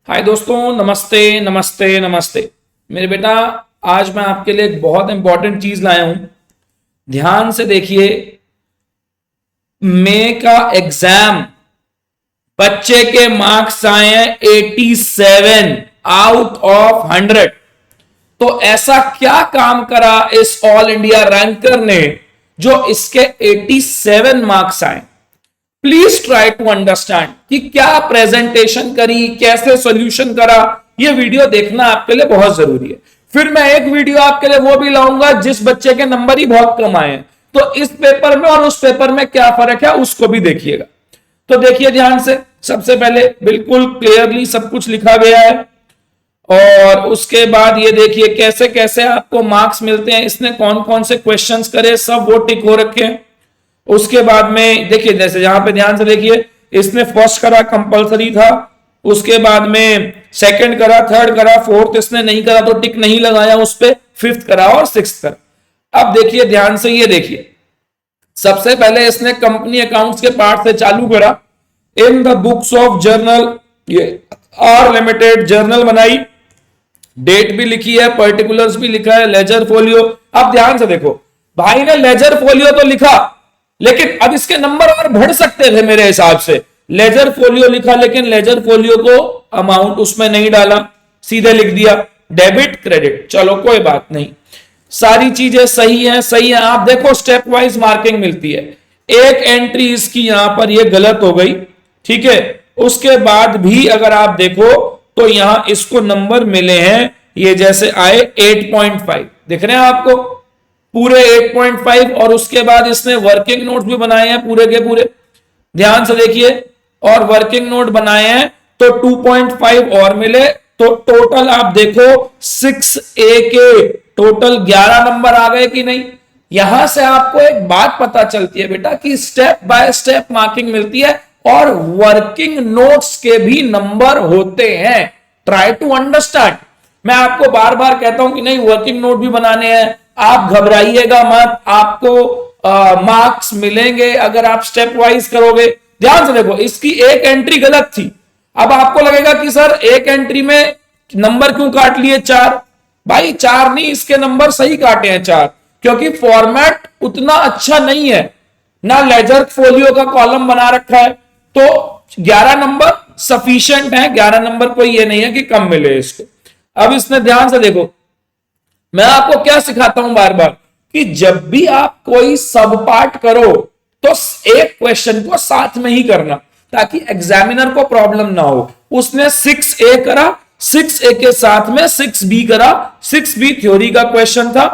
हाय दोस्तों, नमस्ते नमस्ते नमस्ते। मेरे बेटा, आज मैं आपके लिए एक बहुत इंपॉर्टेंट चीज लाया हूं। ध्यान से देखिए। मई का एग्जाम, बच्चे के मार्क्स आए हैं 87 आउट ऑफ 100। तो ऐसा क्या काम करा इस ऑल इंडिया रैंकर ने जो इसके 87 मार्क्स आए। प्लीज ट्राई टू अंडरस्टैंड कि क्या प्रेजेंटेशन करी, कैसे सॉल्यूशन करा। ये वीडियो देखना आपके लिए बहुत जरूरी है। फिर मैं एक वीडियो आपके लिए वो भी लाऊंगा जिस बच्चे के नंबर ही बहुत कम आए हैं, तो इस पेपर में और उस पेपर में क्या फर्क है उसको भी देखिएगा। तो देखिए ध्यान से। सबसे पहले बिल्कुल क्लियरली सब कुछ लिखा गया है और उसके बाद ये देखिए कैसे कैसे आपको मार्क्स मिलते हैं, इसने कौन कौन से क्वेश्चंस करे सब वो टिक हो रखे हैं। उसके बाद में देखिए, जैसे यहां पे ध्यान से देखिए, इसने फर्स्ट करा कंपलसरी था, उसके बाद में सेकंड करा, थर्ड करा, फोर्थ इसने नहीं करा तो टिक नहीं लगाया उस पे, फिफ्थ करा और सिक्स्थ करा। अब देखिए ध्यान से, ये देखिए सबसे पहले इसने कंपनी अकाउंट्स के पार्ट से चालू करा। In the books of journal, ये आर लिमिटेड जर्नल बनाई, डेट भी लिखी है, पर्टिकुलर्स भी लिखा है, लेजर फोलियो। अब ध्यान से देखो, भाई ने लेजर फोलियो तो लिखा, लेकिन अब इसके नंबर और बढ़ सकते थे मेरे हिसाब से। लेजर फोलियो लिखा लेकिन लेजर फोलियो को अमाउंट उसमें नहीं डाला, सीधे लिख दिया डेबिट क्रेडिट। चलो कोई बात नहीं, सारी चीजें सही है सही है। आप देखो स्टेप वाइज मार्किंग मिलती है। एक एंट्री इसकी यहां पर ये गलत हो गई, ठीक है। उसके बाद भी अगर आप देखो तो यहां इसको नंबर मिले हैं, ये जैसे आए 8.5, दिख रहे हैं आपको पूरे 8.5। और उसके बाद इसने वर्किंग नोट्स भी बनाए हैं पूरे के पूरे, ध्यान से देखिए। और वर्किंग नोट बनाए हैं तो 2.5 और मिले, तो टोटल आप देखो 6A के टोटल 11 नंबर आ गए कि नहीं। यहां से आपको एक बात पता चलती है बेटा कि स्टेप बाय स्टेप मार्किंग मिलती है और वर्किंग नोट्स के भी नंबर होते हैं। Try to understand. मैं आपको बार बार कहता हूं कि नहीं, वर्किंग नोट भी बनाने हैं, आप घबराइएगा मत, आपको मार्क्स मिलेंगे अगर आप स्टेप वाइज करोगे। ध्यान से देखो, इसकी एक एंट्री गलत थी। अब आपको लगेगा कि सर एक एंट्री में नंबर क्यों काट लिए 4। भाई 4 नहीं, इसके नंबर सही काटे हैं 4, क्योंकि फॉर्मेट उतना अच्छा नहीं है ना, लेजर फोलियो का कॉलम बना रखा है, तो 11 नंबर सफिशिएंट है। 11 नंबर कोई ये नहीं है कि कम मिले इसको। अब इसने ध्यान से देखो, मैं आपको क्या सिखाता हूं बार बार कि जब भी आप कोई सब पार्ट करो तो एक क्वेश्चन को साथ में ही करना, ताकि एग्जामिनर को प्रॉब्लम ना हो। उसने 6A करा, 6A के साथ में 6B करा, 6B थ्योरी का क्वेश्चन था,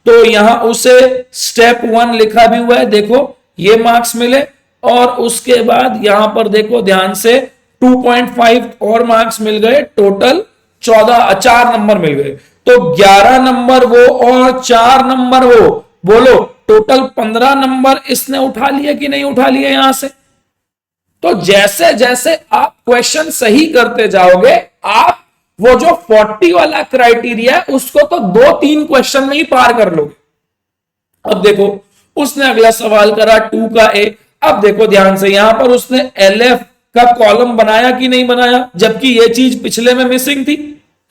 तो यहां उसे स्टेप 1 लिखा भी हुआ है, देखो ये मार्क्स मिले। और उसके बाद यहां पर देखो ध्यान से 2.5 और मार्क्स मिल गए, टोटल 4 नंबर मिल गए। तो 11 नंबर वो और 4 नंबर वो, बोलो टोटल 15 नंबर इसने उठा लिए कि नहीं उठा लिए यहां से। तो जैसे जैसे आप क्वेश्चन सही करते जाओगे, आप वो जो 40 वाला क्राइटेरिया है उसको तो 2-3 क्वेश्चन में ही पार कर लोगे। अब देखो उसने अगला सवाल करा 2 का A। अब देखो ध्यान से, यहां पर उसने LF का कॉलम बनाया कि नहीं बनाया, जबकि ये चीज पिछले में मिसिंग थी,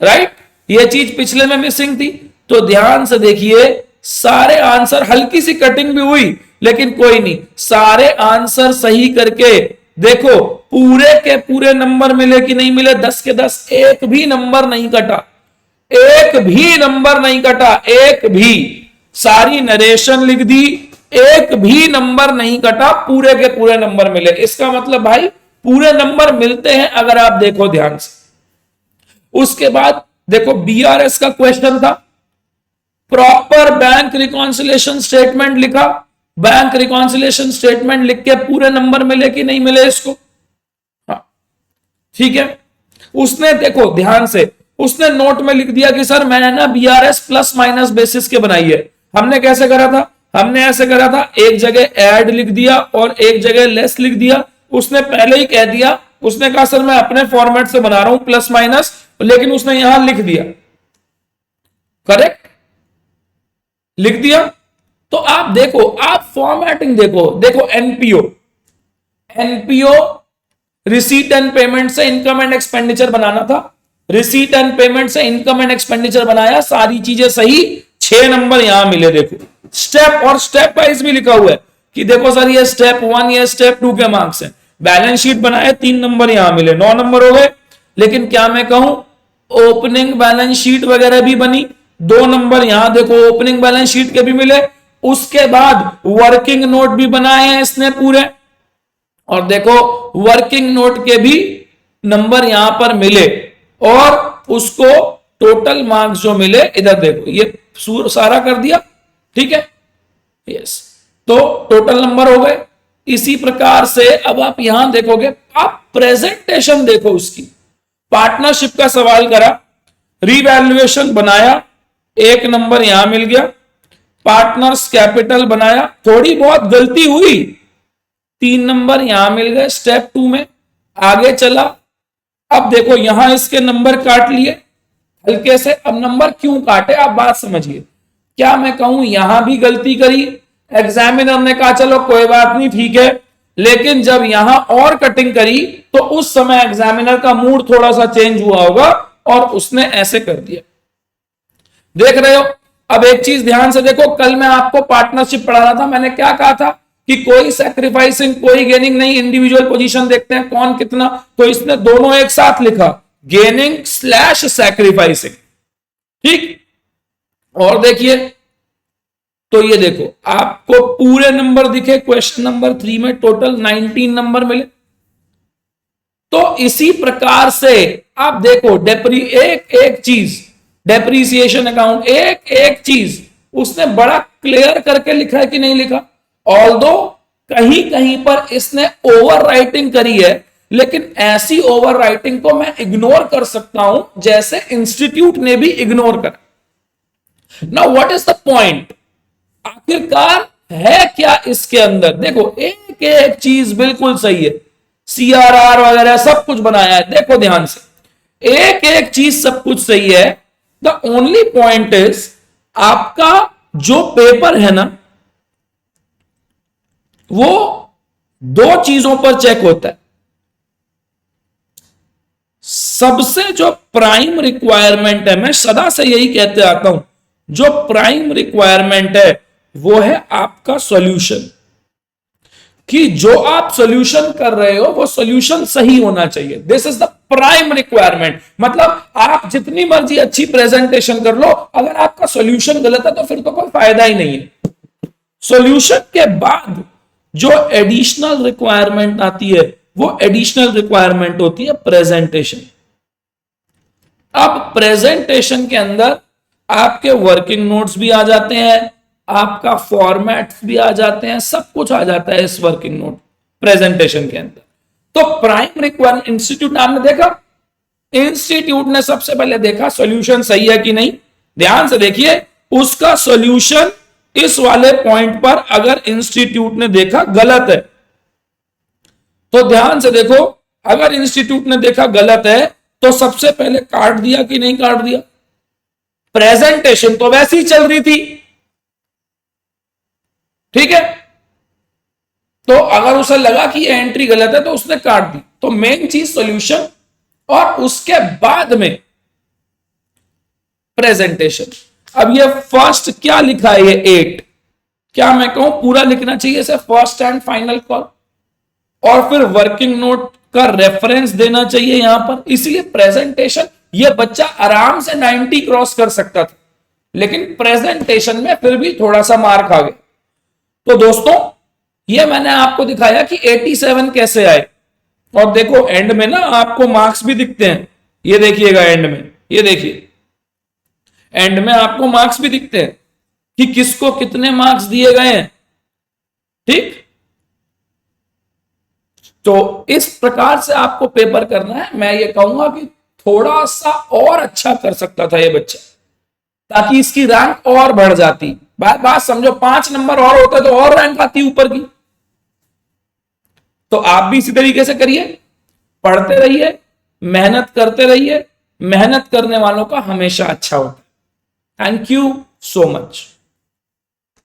राइट, ये चीज पिछले में मिसिंग थी। तो ध्यान से देखिए, सारे आंसर, हल्की सी कटिंग भी हुई लेकिन कोई नहीं, सारे आंसर सही करके देखो पूरे के पूरे नंबर मिले कि नहीं मिले, 10 के 10, एक भी नंबर नहीं कटा, एक भी नंबर नहीं कटा, एक भी। सारी नरेशन लिख दी, एक भी नंबर नहीं कटा, पूरे के पूरे नंबर मिले। इसका मतलब भाई पूरे नंबर मिलते हैं अगर आप देखो ध्यान से। उसके बाद देखो BRS का क्वेश्चन था, प्रॉपर बैंक रिकॉन्सिलेशन स्टेटमेंट लिखा, बैंक रिकॉन्सिलेशन स्टेटमेंट लिख के पूरे नंबर मिले कि नहीं मिले इसको। हाँ ठीक है। उसने देखो ध्यान से, उसने नोट में लिख दिया कि सर मैंने ना BRS प्लस माइनस बेसिस के बनाई है। हमने कैसे करा था, हमने ऐसे करा था, एक जगह ऐड लिख दिया और एक जगह लेस लिख दिया। उसने पहले ही कह दिया, उसने कहा सर मैं अपने फॉर्मेट से बना रहा हूं प्लस माइनस, लेकिन उसने यहां लिख दिया, करेक्ट लिख दिया। तो आप देखो, आप फॉर्मेटिंग देखो, देखो NPO, NPO receipt and payment से इनकम एंड एक्सपेंडिचर बनाना था, रिसीट एंड पेमेंट से इनकम एंड एक्सपेंडिचर बनाया, सारी चीजें सही, 6 नंबर यहां मिले। देखो स्टेप और स्टेप वाइज भी लिखा हुआ है कि देखो सर ये स्टेप 1 ये स्टेप 2 के मार्क्स हैं। बैलेंस शीट बनाए 3 नंबर यहां मिले, 9 नंबर हो गए। लेकिन क्या मैं कहूं ओपनिंग बैलेंस शीट वगैरह भी बनी, 2 नंबर यहां देखो ओपनिंग बैलेंस शीट के भी मिले। उसके बाद वर्किंग नोट भी बनाए हैं इसने पूरे, और देखो वर्किंग नोट के भी नंबर यहां पर मिले, और उसको टोटल मार्क्स जो मिले इधर देखो ये सारा कर दिया, ठीक है, यस। तो टोटल नंबर हो गए। इसी प्रकार से अब आप यहां देखोगे, आप प्रेजेंटेशन देखो उसकी, पार्टनरशिप का सवाल करा, रिवैल्यूएशन बनाया, 1 नंबर यहां मिल गया। पार्टनर्स कैपिटल बनाया, थोड़ी बहुत गलती हुई, 3 नंबर यहां मिल गए स्टेप 2 में। आगे चला, अब देखो यहां इसके नंबर काट लिए हल्के से। अब नंबर क्यों काटे आप बात समझिए। क्या मैं कहूं यहां भी गलती करी, एग्जामिनर ने कहा चलो कोई बात नहीं ठीक है, लेकिन जब यहां और कटिंग करी तो उस समय एग्जामिनर का मूड थोड़ा सा चेंज हुआ होगा और उसने ऐसे कर दिया। देख रहे हो। अब एक चीज ध्यान से देखो, कल मैं आपको पार्टनरशिप पढ़ा रहा था, मैंने क्या कहा था कि कोई सैक्रिफाइसिंग कोई गेनिंग नहीं, इंडिविजुअल पोजीशन देखते हैं कौन कितना। तो इसने दोनों एक साथ लिखा, गेनिंग स्लैश सैक्रिफाइसिंग, ठीक। और देखिए, तो ये देखो आपको पूरे नंबर दिखे क्वेश्चन नंबर 3 में, टोटल 19 नंबर मिले। तो इसी प्रकार से आप देखो एक एक चीज, डेप्रीसिएशन अकाउंट, एक एक चीज उसने बड़ा क्लियर करके लिखा है कि नहीं लिखा। ऑल्दो कहीं कहीं पर इसने ओवर राइटिंग करी है, लेकिन ऐसी ओवर राइटिंग को मैं इग्नोर कर सकता हूं जैसे इंस्टीट्यूट ने भी इग्नोर करा। Now what is the point, आखिरकार है क्या इसके अंदर। देखो एक एक चीज बिल्कुल सही है, सीआरआर वगैरह सब कुछ बनाया है, देखो ध्यान से, एक एक चीज सब कुछ सही है। द ओनली पॉइंट इज आपका जो पेपर है ना, वो 2 चीजों पर चेक होता है। सबसे जो प्राइम रिक्वायरमेंट है, मैं सदा से यही कहते आता हूं, जो प्राइम रिक्वायरमेंट है वो है आपका सॉल्यूशन, कि जो आप सॉल्यूशन कर रहे हो वो सॉल्यूशन सही होना चाहिए। This is the prime requirement. मतलब आप जितनी मर्जी अच्छी प्रेजेंटेशन कर लो, अगर आपका सॉल्यूशन गलत है तो फिर तो कोई फायदा ही नहीं है। सॉल्यूशन के बाद जो एडिशनल रिक्वायरमेंट आती है वो एडिशनल रिक्वायरमेंट होती है प्रेजेंटेशन। अब प्रेजेंटेशन के अंदर आपके वर्किंग नोट्स भी आ जाते हैं, आपका फॉर्मेट्स भी आ जाते हैं, सब कुछ आ जाता है इस वर्किंग नोट प्रेजेंटेशन के अंदर। तो प्राइम रिक्वायरमेंट इंस्टीट्यूट आपने देखा, इंस्टीट्यूट ने सबसे पहले देखा सॉल्यूशन सही है कि नहीं। ध्यान से देखिए, उसका सॉल्यूशन इस वाले पॉइंट पर अगर इंस्टीट्यूट ने देखा गलत है, तो ध्यान से देखो, अगर इंस्टीट्यूट ने देखा गलत है तो सबसे पहले काट दिया कि नहीं काट दिया। प्रेजेंटेशन तो वैसे ही चल रही थी, ठीक है, तो अगर उसे लगा कि ये एंट्री गलत है तो उसने काट दी। तो मेन चीज सॉल्यूशन, और उसके बाद में प्रेजेंटेशन। अब ये फर्स्ट क्या लिखा है, ये 8, क्या मैं कहूं पूरा लिखना चाहिए इसे फर्स्ट एंड फाइनल कॉल, और फिर वर्किंग नोट का रेफरेंस देना चाहिए यहां पर। इसलिए प्रेजेंटेशन ये बच्चा आराम से 90 क्रॉस कर सकता था, लेकिन प्रेजेंटेशन में फिर भी थोड़ा सा मार्क आ गया। तो दोस्तों ये मैंने आपको दिखाया कि 87 कैसे आए, और देखो एंड में ना आपको मार्क्स भी दिखते हैं, ये देखिएगा एंड में, ये देखिए एंड में आपको मार्क्स भी दिखते हैं कि किसको कितने मार्क्स दिए गए हैं, ठीक। तो इस प्रकार से आपको पेपर करना है। मैं ये कहूंगा कि थोड़ा सा और अच्छा कर सकता था ये बच्चा, ताकि इसकी रैंक और बढ़ जाती। बात समझो, 5 नंबर और होता तो और रैंक आती ऊपर की। तो आप भी इसी तरीके से करिए, पढ़ते रहिए, मेहनत करते रहिए, मेहनत करने वालों का हमेशा अच्छा होता है। Thank you so much.